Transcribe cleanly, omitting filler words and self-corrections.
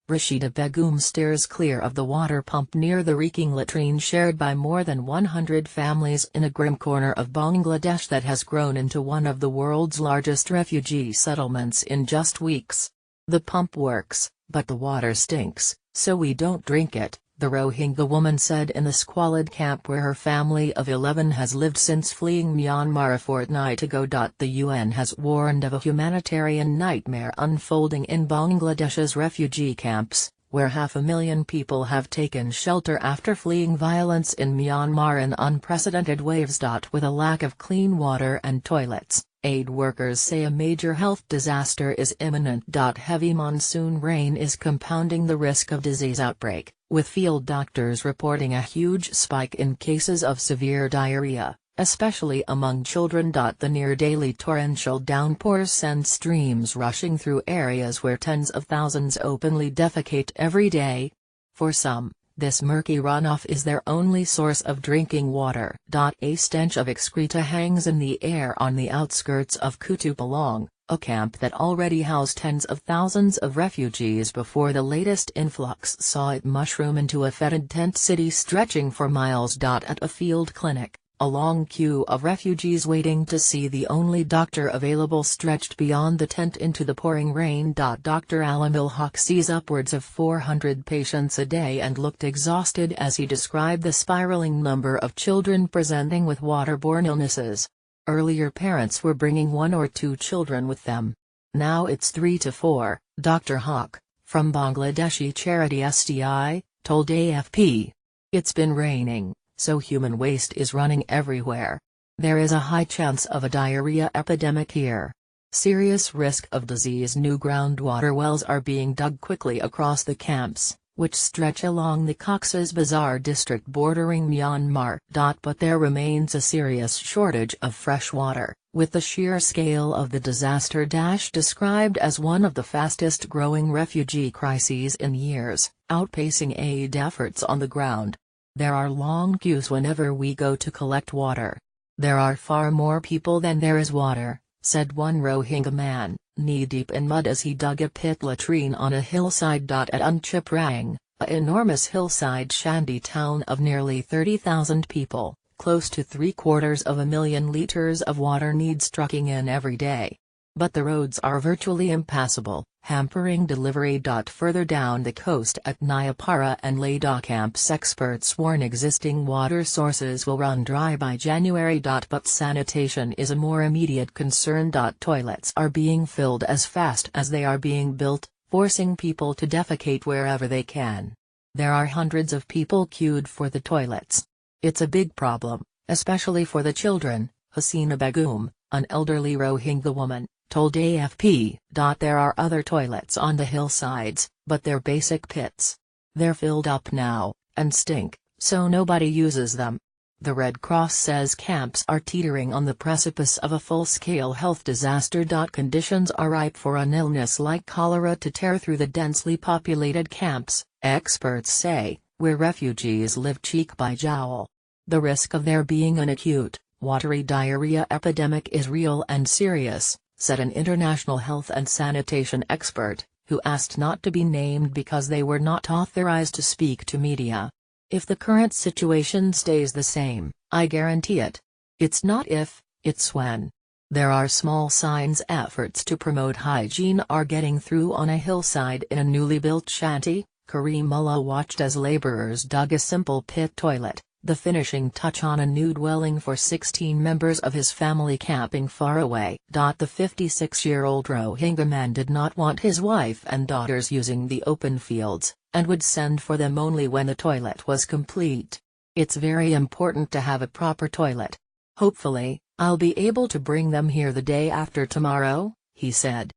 Rashida Begum steers clear of the water pump near the reeking latrine shared by more than 100 families in a grim corner of Bangladesh that has grown into one of the world's largest refugee settlements in just weeks. "The pump works, but the water stinks, so we don't drink it," the Rohingya woman said in the squalid camp where her family of 11 has lived since fleeing Myanmar a fortnight ago. The UN has warned of a humanitarian nightmare unfolding in Bangladesh's refugee camps, where 500,000 people have taken shelter after fleeing violence in Myanmar in unprecedented waves. With a lack of clean water and toilets, aid workers say a major health disaster is imminent. Heavy monsoon rain is compounding the risk of disease outbreak, with field doctors reporting a huge spike in cases of severe diarrhea, especially among children. The near-daily torrential downpours send streams rushing through areas where tens of thousands openly defecate every day. For some, this murky runoff is their only source of drinking water. A stench of excreta hangs in the air on the outskirts of Kutupalong, a camp that already housed tens of thousands of refugees before the latest influx saw it mushroom into a fetid tent city stretching for miles. At a field clinic, a long queue of refugees waiting to see the only doctor available stretched beyond the tent into the pouring rain. Dr. Alamil Haq sees upwards of 400 patients a day and looked exhausted as he described the spiraling number of children presenting with waterborne illnesses. Earlier parents were bringing 1 or 2 children with them. Now it's 3 to 4, Dr. Haq, from Bangladeshi charity SDI, told AFP. "It's been raining, so human waste is running everywhere. There is a high chance of a diarrhea epidemic here. Serious risk of disease." New groundwater wells are being dug quickly across the camps, which stretch along the Cox's Bazar district bordering Myanmar. But there remains a serious shortage of fresh water, with the sheer scale of the disaster described as one of the fastest growing refugee crises in years, outpacing aid efforts on the ground. "There are long queues whenever we go to collect water. There are far more people than there is water," said one Rohingya man, knee-deep in mud as he dug a pit latrine on a hillside. At Unchiprang, an enormous hillside shanty town of nearly 30,000 people, close to 750,000 liters of water needs trucking in every day. But the roads are virtually impassable, hampering delivery. Further down the coast at Nyapara and Lada camps, experts warn existing water sources will run dry by January. But sanitation is a more immediate concern. Toilets are being filled as fast as they are being built, forcing people to defecate wherever they can. There are hundreds of people queued for the toilets. "It's a big problem, especially for the children," Hasina Begum, an elderly Rohingya woman, told AFP. "There are other toilets on the hillsides, but they're basic pits. They're filled up now, and stink, so nobody uses them." The Red Cross says camps are teetering on the precipice of a full-scale health disaster. Conditions are ripe for an illness like cholera to tear through the densely populated camps, experts say, where refugees live cheek by jowl. The risk of there being an acute, watery diarrhea epidemic is real and serious, said an international health and sanitation expert, who asked not to be named because they were not authorized to speak to media. "If the current situation stays the same, I guarantee it. It's not if, it's when. There are small signs efforts to promote hygiene are getting through." On a hillside in a newly built shanty, Kareem Mullah watched as laborers dug a simple pit toilet, the finishing touch on a new dwelling for 16 members of his family camping far away. The 56-year-old Rohingya man did not want his wife and daughters using the open fields, and would send for them only when the toilet was complete. "It's very important to have a proper toilet. Hopefully, I'll be able to bring them here the day after tomorrow," he said.